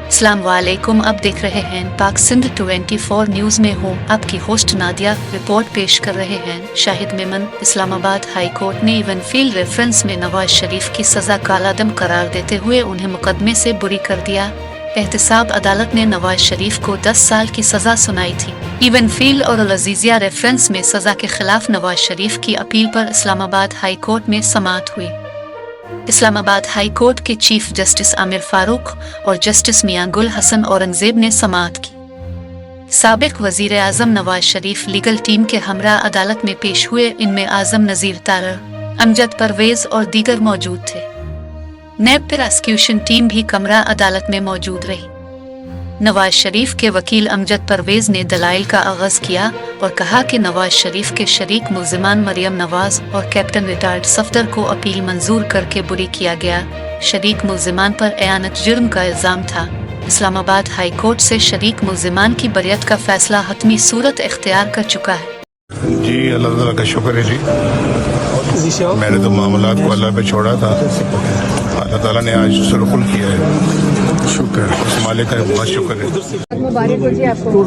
अस्सलाम वालेकुम। अब देख रहे हैं पाक सिंध 24 न्यूज़ में हूँ आपकी होस्ट नादिया। रिपोर्ट पेश कर रहे हैं शाहिद मेमन। इस्लामाबाद हाई कोर्ट ने इवनफील्ड रेफरेंस में नवाज शरीफ की सज़ा कालादम करार देते हुए उन्हें मुकदमे से बरी कर दिया। एहतसाब अदालत ने नवाज शरीफ को 10 साल की सज़ा सुनाई थी। इवनफील्ड और अल-अज़ीज़िया रेफरेंस में सज़ा के खिलाफ नवाज शरीफ की अपील पर इस्लामाबाद हाई कोर्ट में समाअत हुई। इस्लामाबाद हाई कोर्ट के चीफ जस्टिस आमिर फारूक और जस्टिस मियां गुल हसन औरंगजेब ने समाअत की। साबिक वजीर आजम नवाज शरीफ लीगल टीम के हमरा अदालत में पेश हुए। इनमें आजम नज़ीर तारर, अमजद परवेज और दीगर मौजूद थे। नैब प्रोसिक्यूशन टीम भी कमरा अदालत में मौजूद रही। नवाज शरीफ के वकील अमजद परवेज ने दलाइल का आगाज किया और कहा कि नवाज शरीफ के शरीक मुल्जिमान मरियम नवाज और कैप्टन रिटायर्ड सफदर को अपील मंजूर करके बरी किया गया। शरीक मुल्जिमान पर एयानत जुर्म का इल्जाम था। इस्लामाबाद हाई कोर्ट से शरीक मुल्जिमान की बरियत का फैसला हतमी सूरत इख्तियार कर चुका है। जी अल्लाह ताला का शुक्र है जी। मैंने तो मामलात को अल्लाह पे छोड़ा था, अल्लाह ताला ने आज सुरखुल किया है। शुक्र है, उस मालिक का बहुत शुक्र है। मुबारक हो जी आपको।